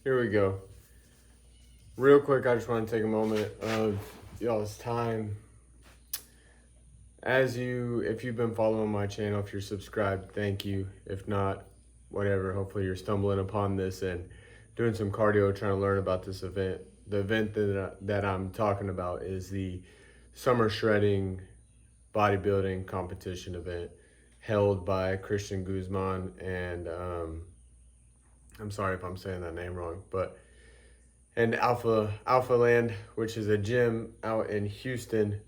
Here we go. Real quick, I just want to take a moment of y'all's time. If you've been following my channel, if you're subscribed, thank you. If not, whatever. Hopefully, you're stumbling upon this and doing some cardio, trying to learn about this event. The event that I'm talking about is the Summer Shredding Bodybuilding Competition event held by Christian Guzman and I'm sorry if I'm saying that name wrong, but and Alpha Land, which is a gym out in Houston,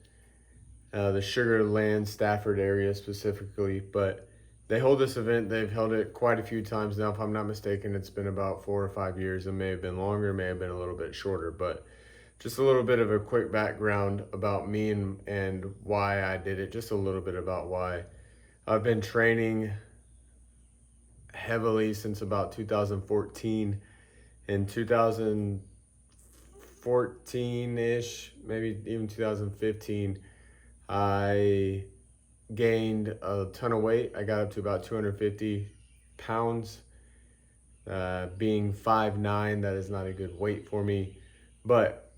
the Sugar Land, Stafford area specifically. But they hold this event. They've held it quite a few times now. If I'm not mistaken, it's been about 4 or 5 years. It may have been longer, may have been a little bit shorter. But just a little bit of a quick background about me and why I did it. Just a little bit about why. I've been training heavily since about 2014. In 2014-ish, maybe even 2015, I gained a ton of weight. I got up to about 250 pounds. Being 5'9", that is not a good weight for me. But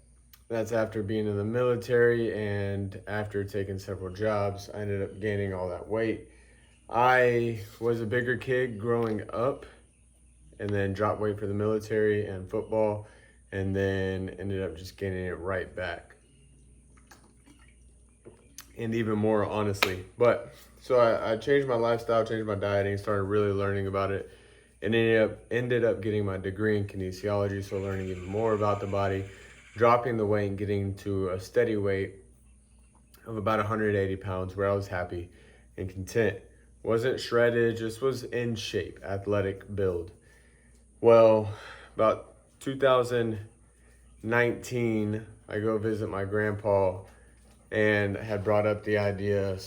that's after being in the military and after taking several jobs. I ended up gaining all that weight. I was a bigger kid growing up and then dropped weight for the military and football, and then ended up just gaining it right back. And even more, honestly. But so I changed my lifestyle, changed my dieting, started really learning about it, and ended up getting my degree in kinesiology, so learning even more about the body, dropping the weight and getting to a steady weight of about 180 pounds where I was happy and content. Wasn't shredded, just was in shape, athletic build. Well, about 2019, I go visit my grandpa and had brought up the idea,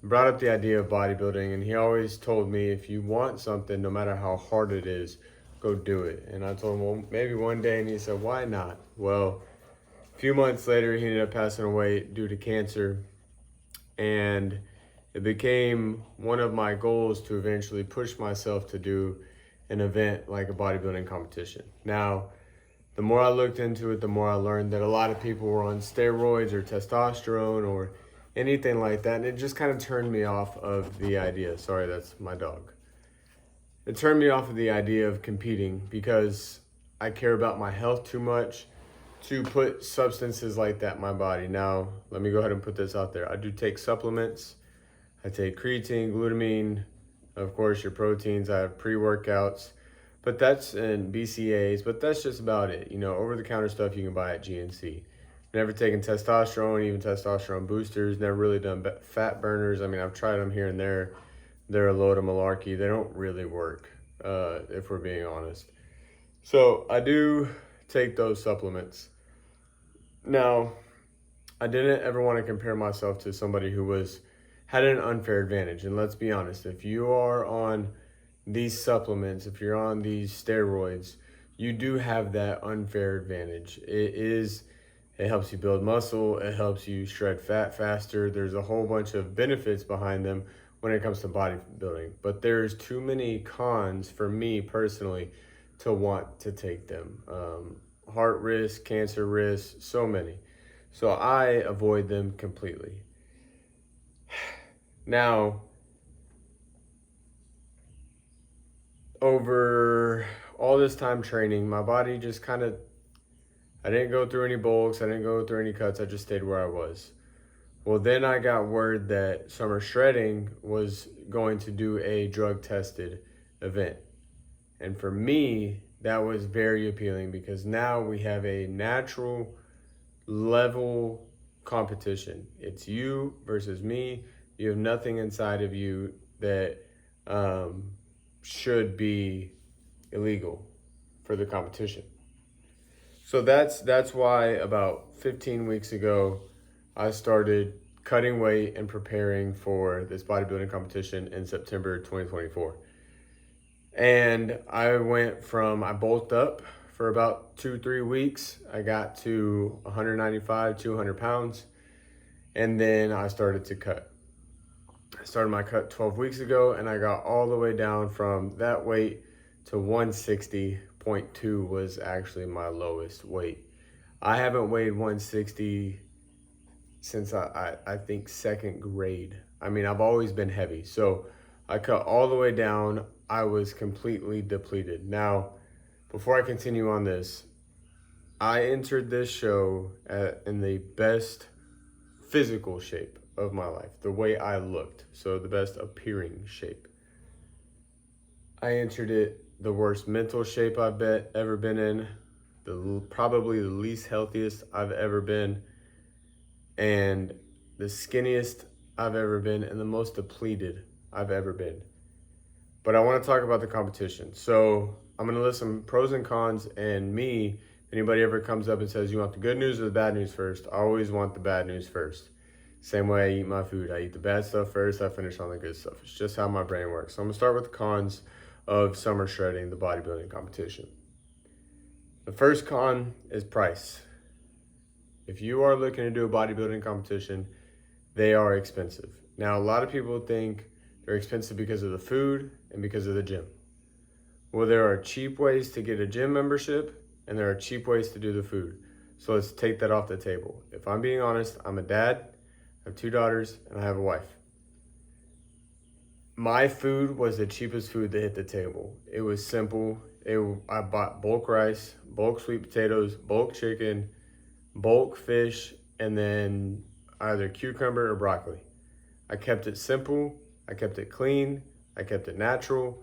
brought up the idea of bodybuilding. And he always told me, if you want something, no matter how hard it is, go do it. And I told him, well, maybe one day. And he said, why not? Well, a few months later, he ended up passing away due to cancer. And it became one of my goals to eventually push myself to do an event like a bodybuilding competition. Now, the more I looked into it, the more I learned that a lot of people were on steroids or testosterone or anything like that. And it just kind of turned me off of the idea. Sorry, that's my dog. It turned me off of the idea of competing because I care about my health too much to put substances like that in my body. Now, let me go ahead and put this out there. I do take supplements. I take creatine, glutamine, of course, your proteins. I have pre-workouts, but that's and BCAAs, but that's just about it. You know, over-the-counter stuff you can buy at GNC. Never taken testosterone, even testosterone boosters. Never really done fat burners. I mean, I've tried them here and there. They're a load of malarkey. They don't really work, if we're being honest. So I do take those supplements. Now, I didn't ever want to compare myself to somebody who had an unfair advantage. And let's be honest, if you are on these supplements, if you're on these steroids, you do have that unfair advantage. It helps you build muscle, it helps you shred fat faster. There's a whole bunch of benefits behind them when it comes to bodybuilding. But there's too many cons for me personally to want to take them. Heart risk, cancer risk, so many. So I avoid them completely. Now, over all this time training, my body just I didn't go through any bulks, I didn't go through any cuts, I just stayed where I was. Well, then I got word that Summer Shredding was going to do a drug-tested event. And for me, that was very appealing because now we have a natural level competition. It's you versus me. You have nothing inside of you that should be illegal for the competition. So that's why about 15 weeks ago, I started cutting weight and preparing for this bodybuilding competition in September 2024. And I bulked up for about 2-3 weeks. I got to 195, 200 pounds. And then I started to cut. I started my cut 12 weeks ago, and I got all the way down from that weight to 160.2 was actually my lowest weight. I haven't weighed 160 since I think second grade. I mean, I've always been heavy. So I cut all the way down. I was completely depleted. Now, before I continue on this, I entered this show in the best physical shape of my life, the way I looked. So the best appearing shape. I entered it the worst mental shape I've ever been in, probably the least healthiest I've ever been, and the skinniest I've ever been, and the most depleted I've ever been. But I want to talk about the competition. So I'm going to list some pros and cons, and me, if anybody ever comes up and says, you want the good news or the bad news first? I always want the bad news first. Same way I eat my food. I eat the bad stuff first, I finish on the good stuff. It's just how my brain works. So I'm going to start with the cons of summer shredding, the bodybuilding competition. The first con is price. If you are looking to do a bodybuilding competition, they are expensive. Now, a lot of people think they're expensive because of the food and because of the gym. Well, there are cheap ways to get a gym membership and there are cheap ways to do the food. So let's take that off the table. If I'm being honest, I'm a dad, I have 2 daughters, and I have a wife. My food was the cheapest food that hit the table. It was simple. I bought bulk rice, bulk sweet potatoes, bulk chicken, bulk fish, and then either cucumber or broccoli. I kept it simple. I kept it clean. I kept it natural.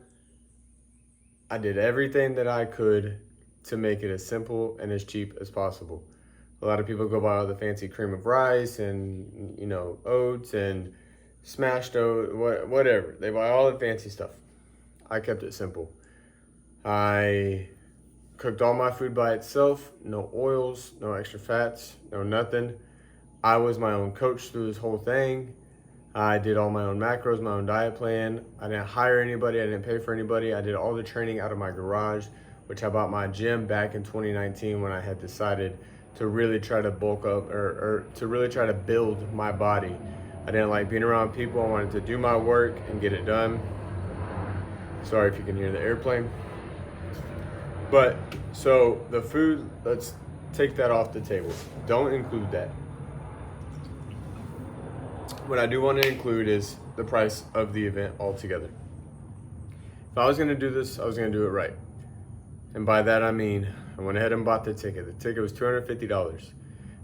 I did everything that I could to make it as simple and as cheap as possible. A lot of people go buy all the fancy cream of rice and, oats and smashed oat, whatever. They buy all the fancy stuff. I kept it simple. I cooked all my food by itself. No oils, no extra fats, no nothing. I was my own coach through this whole thing. I did all my own macros, my own diet plan. I didn't hire anybody. I didn't pay for anybody. I did all the training out of my garage, which I bought my gym back in 2019 when I had decided to really try to bulk up or to really try to build my body. I didn't like being around people. I wanted to do my work and get it done. Sorry if you can hear the airplane. But so the food, let's take that off the table. Don't include that. What I do want to include is the price of the event altogether. If I was going to do this, I was going to do it right. And by that I mean, I went ahead and bought the ticket. The ticket was $250.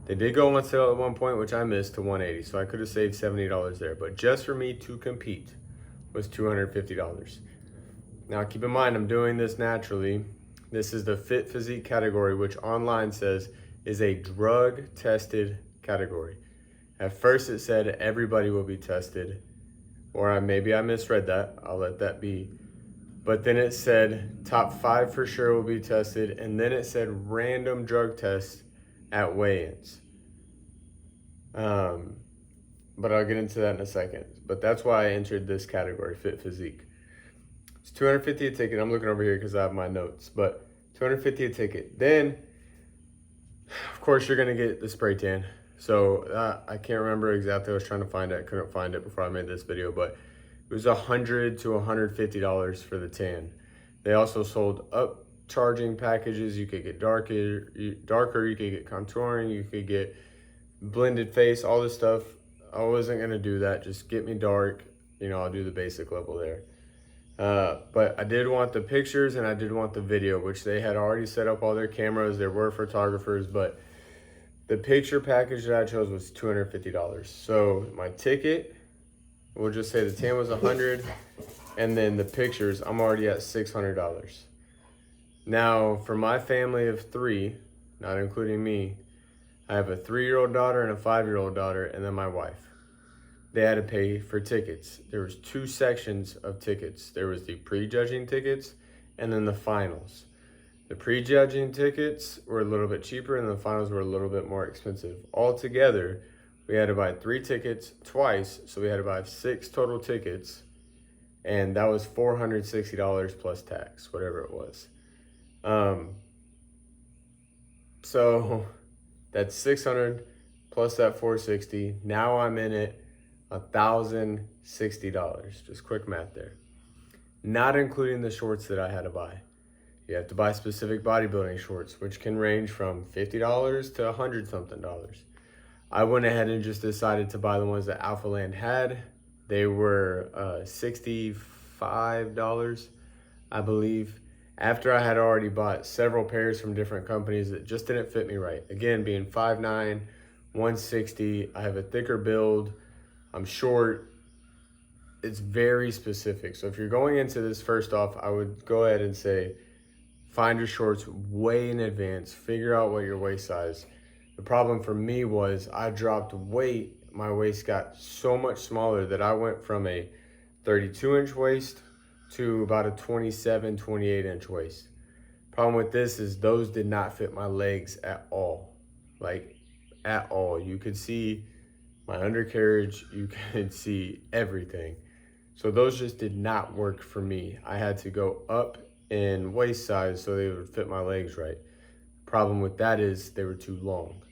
They did go on sale at one point, which I missed, to $180. So I could have saved $70 there. But just for me to compete was $250. Now keep in mind, I'm doing this naturally. This is the Fit Physique category, which online says is a drug-tested category. At first it said everybody will be tested, or maybe I misread that. I'll let that be. But then it said top 5 for sure will be tested, and then it said random drug tests at weigh-ins. But I'll get into that in a second. But that's why I entered this category, Fit Physique. It's $250 a ticket. I'm looking over here because I have my notes, but $250 a ticket. Then, of course, you're gonna get the spray tan. So I can't remember exactly. I was trying to find it. I couldn't find it before I made this video, but it was $100 to $150 for the tan. They also sold up charging packages. You could get darker. You could get contouring. You could get blended face. All this stuff. I wasn't gonna do that. Just get me dark. I'll do the basic level there. But I did want the pictures and I did want the video, which they had already set up all their cameras. There were photographers, but the picture package that I chose was $250. So my ticket, we'll just say the tan was $100, and then the pictures, I'm already at $600. Now, for my family of 3, not including me, I have a 3-year-old daughter and a 5-year-old daughter, and then my wife. They had to pay for tickets. There was 2 sections of tickets. There was the pre-judging tickets and then the finals. The pre-judging tickets were a little bit cheaper and the finals were a little bit more expensive. Altogether, we had to buy 3 tickets twice, so we had to buy 6 total tickets, and that was $460 plus tax, whatever it was. So that's $600 plus that $460. Now I'm in it $1,060. Just quick math there. Not including the shorts that I had to buy. You have to buy specific bodybuilding shorts, which can range from $50 to $100 something. I went ahead and just decided to buy the ones that Alpha Land had. They were $65, I believe, after I had already bought several pairs from different companies that just didn't fit me right. Again, being 5'9", 160, I have a thicker build, I'm short. It's very specific. So if you're going into this, first off, I would go ahead and say, find your shorts way in advance, figure out what your waist size. The problem for me was I dropped weight, my waist got so much smaller that I went from a 32-inch waist to about a 27, 28-inch waist. Problem with this is those did not fit my legs at all, like at all. You could see my undercarriage, you could see everything. So those just did not work for me. I had to go up in waist size so they would fit my legs right. Problem with that is they were too long.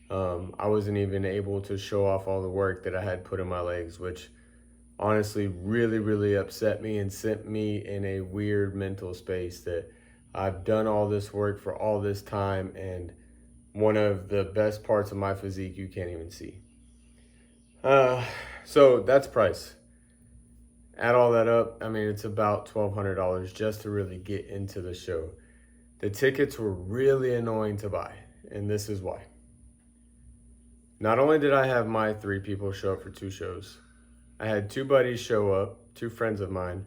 I wasn't even able to show off all the work that I had put in my legs, which honestly really, really upset me and sent me in a weird mental space that I've done all this work for all this time, and one of the best parts of my physique you can't even see. So that's price. Add all that up, I mean, it's about $1,200 just to really get into the show. The tickets were really annoying to buy, and this is why. Not only did I have my 3 people show up for 2 shows, I had 2 buddies show up, 2 friends of mine,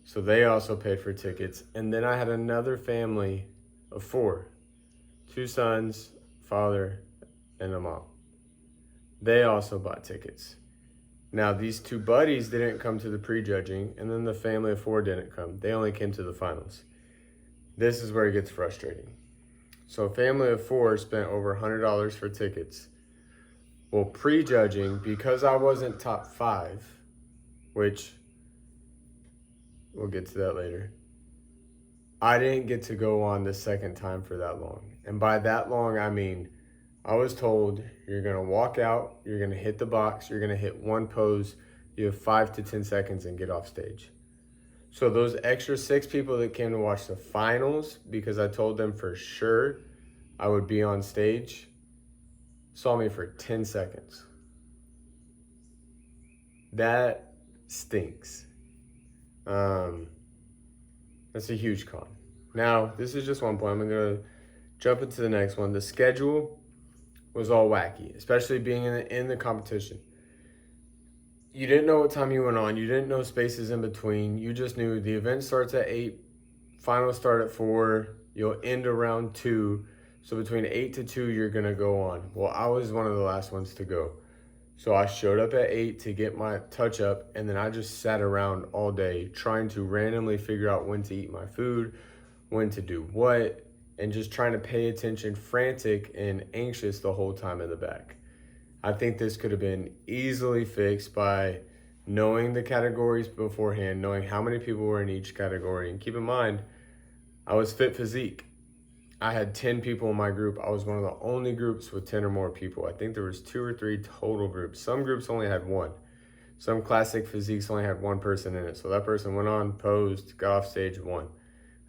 so they also paid for tickets. And then I had another family of 4, 2 sons, father, and a mom. They also bought tickets. Now, these 2 buddies didn't come to the prejudging, and then the family of 4 didn't come. They only came to the finals. This is where it gets frustrating. So a family of 4 spent over $100 for tickets. Well, prejudging, because I wasn't top 5, which we'll get to that later, I didn't get to go on the second time for that long. And by that long, I mean, I was told you're gonna walk out, you're gonna hit the box, you're gonna hit one pose, you have 5 to 10 seconds and get off stage. So those extra 6 people that came to watch the finals, because I told them for sure I would be on stage, saw me for 10 seconds. That stinks. That's a huge con. Now, this is just one point. I'm gonna jump into the next one. The schedule was all wacky, especially being in the competition. You didn't know what time you went on. You didn't know spaces in between. You just knew the event starts at 8, finals start at 4, you'll end around 2. So between 8 to 2, you're gonna go on. Well, I was one of the last ones to go. So I showed up at 8 to get my touch up, and then I just sat around all day trying to randomly figure out when to eat my food, when to do what, and just trying to pay attention, frantic and anxious the whole time in the back. I think this could have been easily fixed by knowing the categories beforehand, knowing how many people were in each category. And keep in mind, I was Fit Physique. I had 10 people in my group. I was one of the only groups with 10 or more people. I think there was 2 or 3 total groups. Some groups only had 1. Some classic physiques only had 1 person in it. So that person went on, posed, got off stage, won.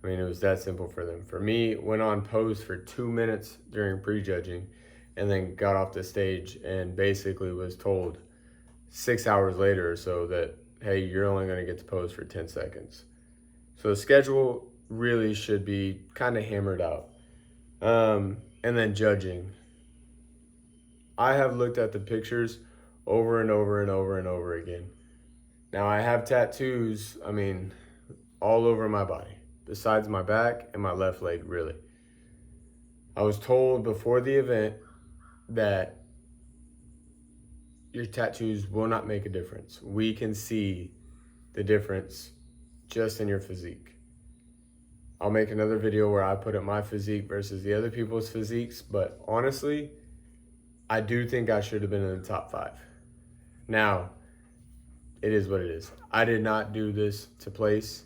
I mean, it was that simple for them. For me, went on, posed for 2 minutes during prejudging, and then got off the stage and basically was told 6 hours later or so that, hey, you're only gonna get to pose for 10 seconds. So the schedule really should be kind of hammered out. And then judging. I have looked at the pictures over and over and over and over again. Now I have tattoos, I mean, all over my body, besides my back and my left leg, really. I was told before the event that your tattoos will not make a difference. We can see the difference just in your physique. I'll make another video where I put up my physique versus the other people's physiques, but honestly, I do think I should have been in the top 5. Now, it is what it is. I did not do this to place.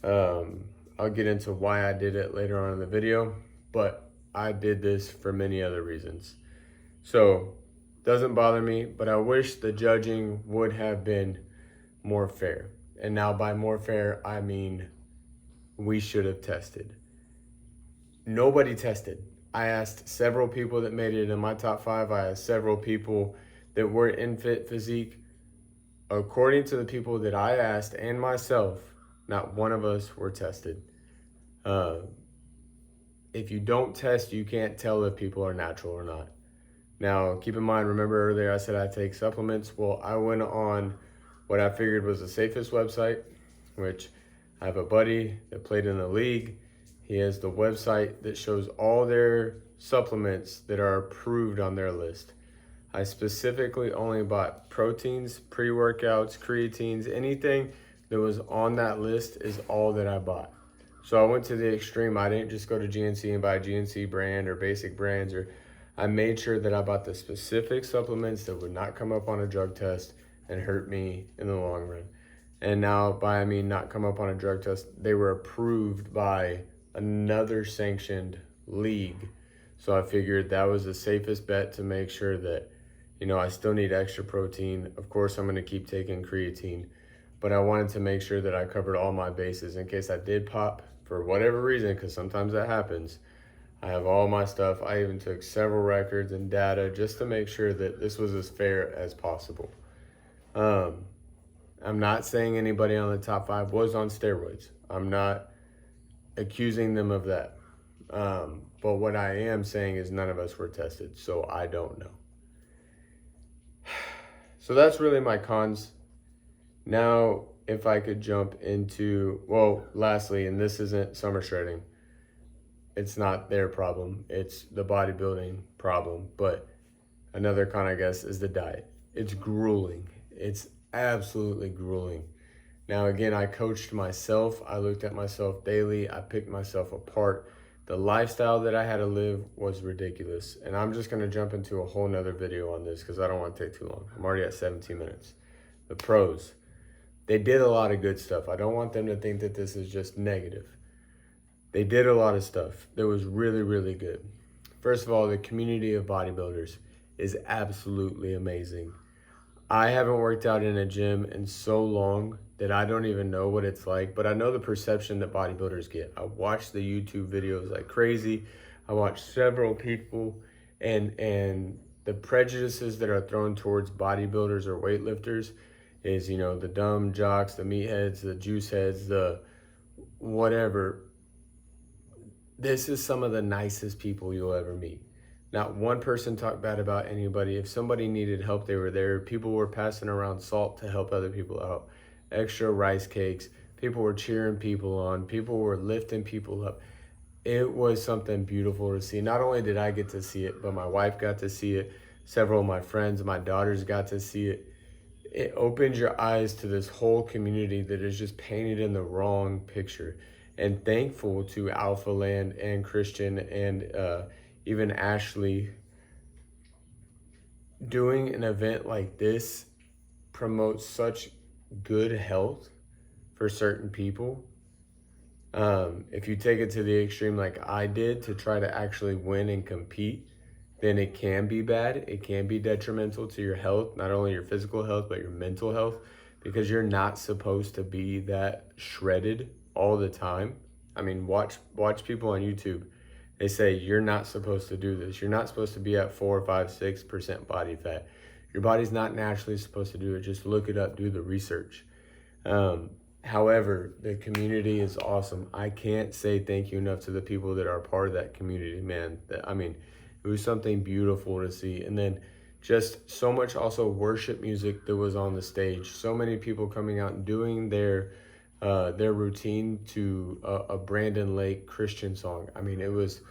I'll get into why I did it later on in the video, but I did this for many other reasons. So, doesn't bother me, but I wish the judging would have been more fair. And now by more fair, I mean we should have tested. nobody tested. I asked several people that made it in my top 5. I asked several people that were in fit physique. According to the people that I asked and myself, not one of us were tested. Uh, if you don't test, you can't tell if people are natural or not. Now, keep in mind, remember earlier I said I take supplements? Well, I went on what I figured was the safest website, which I have a buddy that played in the league. He has the website that shows all their supplements that are approved on their list. I specifically only bought proteins, pre-workouts, creatines, anything that was on that list is all that I bought. So I went to the extreme. I didn't just go to GNC and buy GNC brand or basic brands, or I made sure that I bought the specific supplements that would not come up on a drug test and hurt me in the long run. And now by I mean not come up on a drug test, they were approved by another sanctioned league. So I figured that was the safest bet to make sure that, I still need extra protein. Of course, I'm going to keep taking creatine, but I wanted to make sure that I covered all my bases in case I did pop for whatever reason, because sometimes that happens. I have all my stuff. I even took several records and data just to make sure that this was as fair as possible. I'm not saying anybody on the top 5 was on steroids. I'm not accusing them of that. But what I am saying is none of us were tested, so I don't know. So that's really my cons. Now, if I could jump into, lastly, and this isn't summer shredding. It's not their problem. It's the bodybuilding problem. But another con, I guess, is the diet. It's grueling. It's absolutely grueling. Now, again, I coached myself. I looked at myself daily. I picked myself apart. The lifestyle that I had to live was ridiculous. And I'm just going to jump into a whole nother video on this because I don't want to take too long. I'm already at 17 minutes. The pros. They did a lot of good stuff. I don't want them to think that this is just negative. They did a lot of stuff that was really, really good. First of all, the community of bodybuilders is absolutely amazing. I haven't worked out in a gym in so long that I don't even know what it's like, but I know the perception that bodybuilders get. I watch the YouTube videos like crazy. I watch several people, and the prejudices that are thrown towards bodybuilders or weightlifters is, the dumb jocks, the meatheads, the juice heads, the whatever. This is some of the nicest people you'll ever meet. Not one person talked bad about anybody. If somebody needed help, they were there. People were passing around salt to help other people out. Extra rice cakes. People were cheering people on. People were lifting people up. It was something beautiful to see. Not only did I get to see it, but my wife got to see it. Several of my friends, my daughters got to see it. It opens your eyes to this whole community that is just painted in the wrong picture. And thankful to Alpha Land and Christian and even Ashley. Doing an event like this promotes such good health for certain people. If you take it to the extreme like I did to try to actually win and compete, then it can be bad. It can be detrimental to your health, not only your physical health, but your mental health, because you're not supposed to be that shredded all the time. I mean, watch people on YouTube. They say you're not supposed to do this. You're not supposed to be at 4, 5, 6% body fat. Your body's not naturally supposed to do it. Just look it up, do the research. However, the community is awesome. I can't say thank you enough to the people that are part of that community, man. It was something beautiful to see. And then just so much also worship music that was on the stage. So many people coming out and doing their routine to a Brandon Lake Christian song. I mean, it was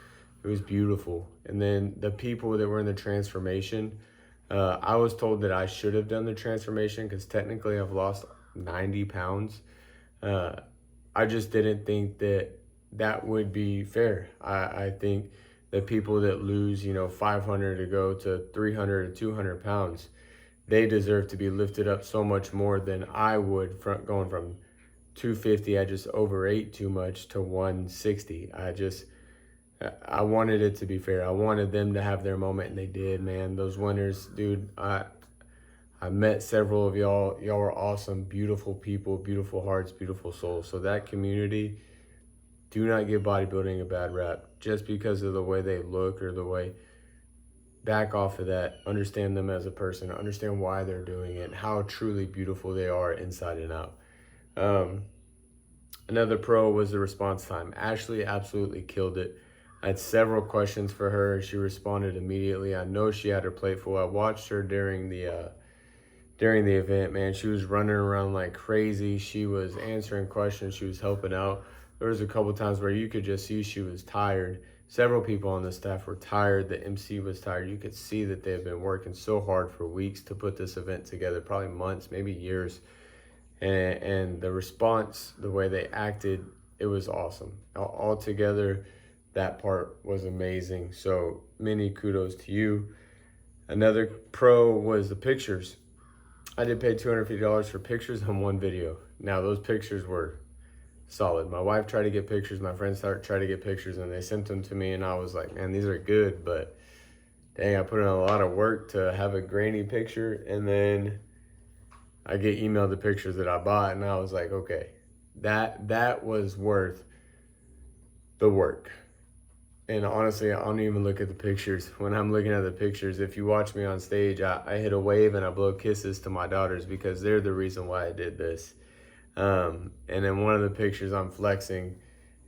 beautiful. And then the people that were in the transformation, I was told that I should have done the transformation because technically I've lost 90 pounds. I just didn't think that would be fair. I think the people that lose, 500 to go to 300 or 200 pounds, they deserve to be lifted up so much more than I would going from 250. I just overate too much to 160. I wanted it to be fair. I wanted them to have their moment, and they did, man. Those winners, dude, I met several of y'all. Y'all were awesome, beautiful people, beautiful hearts, beautiful souls. So that community, do not give bodybuilding a bad rap just because of the way they look or the way. Back off of that, understand them as a person, understand why they're doing it, and how truly beautiful they are inside and out. Another pro was the response time. Ashley absolutely killed it. I had several questions for her. She responded immediately. I know she had her plate full. I watched her during the event, man. She was running around like crazy. She was answering questions. She was helping out. There was a couple times where you could just see she was tired. Several people on the staff were tired. The MC was tired. You could see that they had been working so hard for weeks to put this event together, probably months, maybe years. And the response, the way they acted, it was awesome. Altogether, that part was amazing. So many kudos to you. Another pro was the pictures. I did pay $250 for pictures on one video. Now those pictures were solid. My wife tried to get pictures, my friends tried to get pictures, and they sent them to me, and I was like, man, these are good, but dang, I put in a lot of work to have a grainy picture, and then I get emailed the pictures that I bought, and I was like, okay, that was worth the work. And honestly, I don't even look at the pictures. When I'm looking at the pictures, if you watch me on stage, I hit a wave and I blow kisses to my daughters because they're the reason why I did this. And in one of the pictures, I'm flexing,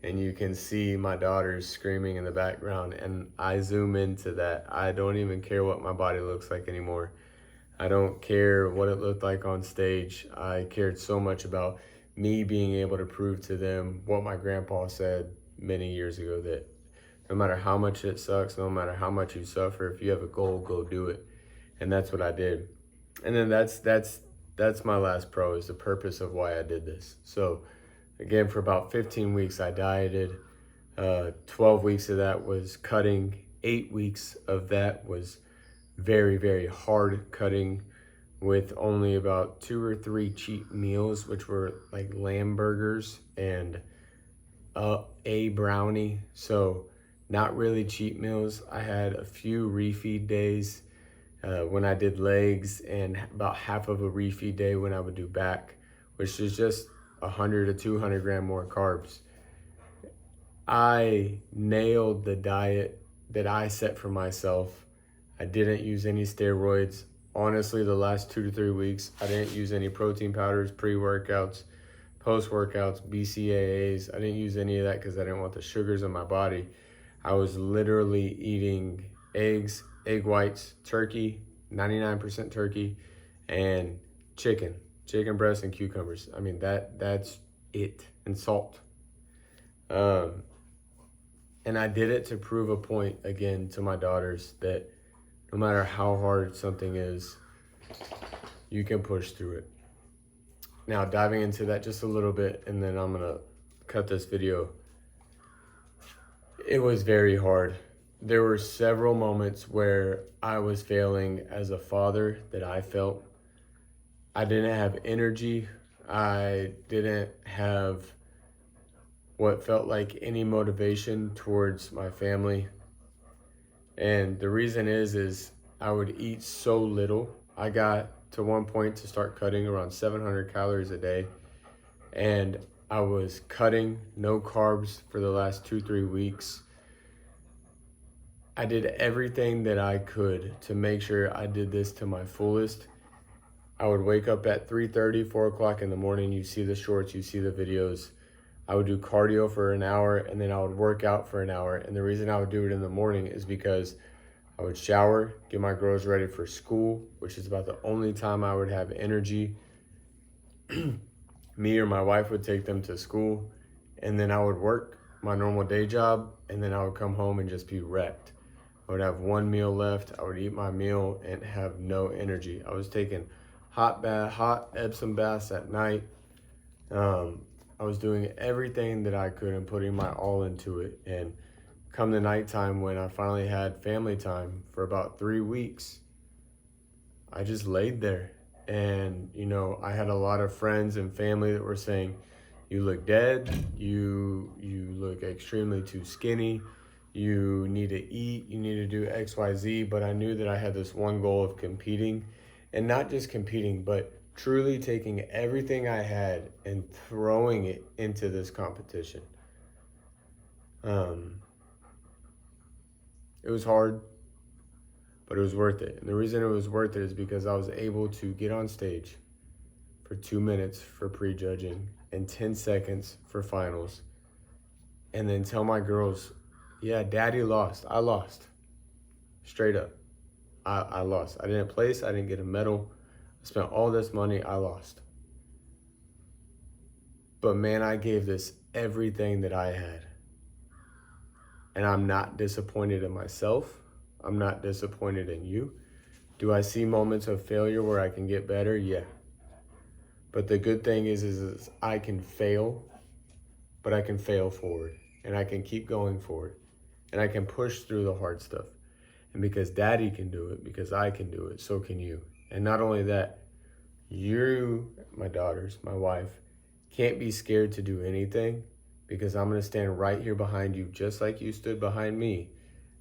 and you can see my daughters screaming in the background, and I zoom into that. I don't even care what my body looks like anymore. I don't care what it looked like on stage. I cared so much about me being able to prove to them what my grandpa said many years ago, that no matter how much it sucks, no matter how much you suffer, if you have a goal, go do it. And that's what I did. And then that's my last pro, is the purpose of why I did this. So again, for about 15 weeks, I dieted. 12 weeks of that was cutting. 8 weeks of that was very, very hard cutting, with only about 2 or 3 cheat meals, which were like lamb burgers and a brownie. So not really cheat meals. I had a few refeed days when I did legs, and about half of a refeed day when I would do back, which is just 100 to 200 gram more carbs. I nailed the diet that I set for myself. I didn't use any steroids. Honestly, the last 2 to 3 weeks, I didn't use any protein powders, pre-workouts, post-workouts, BCAAs. I didn't use any of that because I didn't want the sugars in my body. I was literally eating eggs, egg whites, turkey, 99% turkey, and chicken breast and cucumbers. I mean, that's it, and salt. And I did it to prove a point again to my daughters that no matter how hard something is, you can push through it. Now, diving into that just a little bit, and then I'm gonna cut this video. It was very hard. There were several moments where I was failing as a father, that I felt I didn't have energy. I didn't have what felt like any motivation towards my family. And the reason is I would eat so little. I got to one point to start cutting around 700 calories a day, and I was cutting no carbs for the last 2-3 weeks. I did everything that I could to make sure I did this to my fullest. I would wake up at 3:30, 4 o'clock in the morning. You see the shorts, you see the videos. I would do cardio for an hour, and then I would work out for an hour. And the reason I would do it in the morning is because I would shower, get my girls ready for school, which is about the only time I would have energy. Me or my wife would take them to school, and then I would work my normal day job, and then I would come home and just be wrecked. I would have one meal left. I would eat my meal and have no energy. I was taking hot Epsom baths at night. I was doing everything that I could and putting my all into it. And come the nighttime, when I finally had family time for about 3 weeks, I just laid there. And, you know, I had a lot of friends and family that were saying, you look dead, you look extremely too skinny, you need to eat, you need to do X, Y, Z. But I knew that I had this one goal of competing, and not just competing, but truly taking everything I had and throwing it into this competition. It was hard, but it was worth it. And the reason it was worth it is because I was able to get on stage for 2 minutes for prejudging and 10 seconds for finals, and then tell my girls, yeah, daddy lost. I lost. Straight up. I lost. I didn't place. I didn't get a medal. I spent all this money. I lost. But man, I gave this everything that I had. And I'm not disappointed in myself. I'm not disappointed in you. Do I see moments of failure where I can get better? Yeah. But the good thing is I can fail, but I can fail forward. And I can keep going forward. And I can push through the hard stuff. And because daddy can do it, because I can do it, so can you. And not only that, you, my daughters, my wife, can't be scared to do anything, because I'm going to stand right here behind you just like you stood behind me.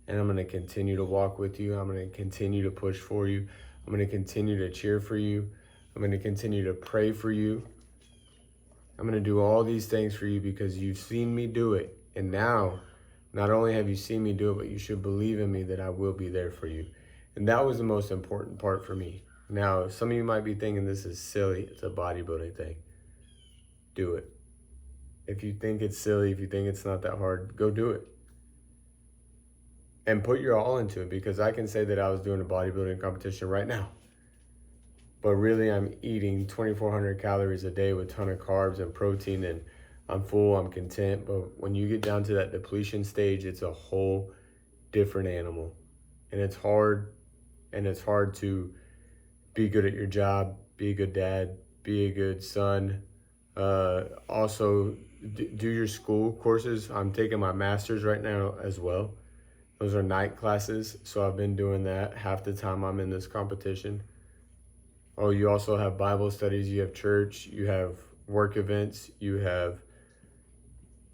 And I'm going to continue to walk with you. I'm going to continue to push for you. I'm going to continue to cheer for you. I'm going to continue to pray for you. I'm going to do all these things for you because you've seen me do it. And now, not only have you seen me do it, but you should believe in me that I will be there for you. And that was the most important part for me. Now, some of you might be thinking this is silly. It's a bodybuilding thing. Do it. If you think it's silly, if you think it's not that hard, go do it. And put your all into it, because I can say that I was doing a bodybuilding competition right now. But really, I'm eating 2,400 calories a day with a ton of carbs and protein, and I'm full, I'm content. But when you get down to that depletion stage, it's a whole different animal. And it's hard to be good at your job, be a good dad, be a good son. Also, do your school courses. I'm taking my master's right now as well. Those are night classes, so I've been doing that half the time I'm in this competition. Oh, you also have Bible studies, you have church, you have work events, you have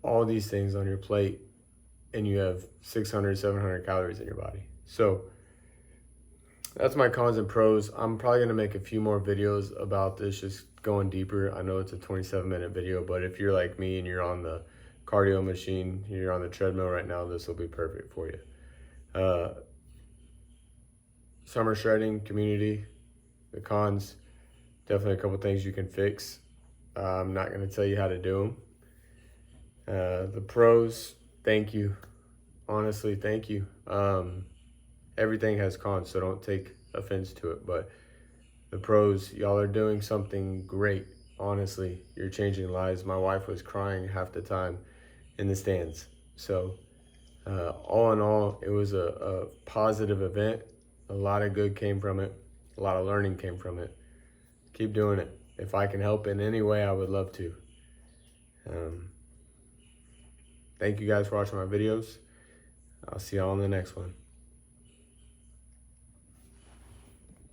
all these things on your plate, and you have 600, 700 calories in your body. So that's my cons and pros. I'm probably going to make a few more videos about this, just going deeper. I know it's a 27-minute video, but if you're like me and you're on the cardio machine, you're on the treadmill right now, this will be perfect for you. Summer shredding, community, the cons, definitely a couple things you can fix. I'm not going to tell you how to do them. The pros, thank you. Honestly, thank you. Everything has cons, so don't take offense to it. But the pros, y'all are doing something great. Honestly, you're changing lives. My wife was crying half the time in the stands. So all in all, it was a positive event. A lot of good came from it. A lot of learning came from it. Keep doing it. If I can help in any way, I would love to. Thank you guys for watching my videos. I'll see y'all in the next one.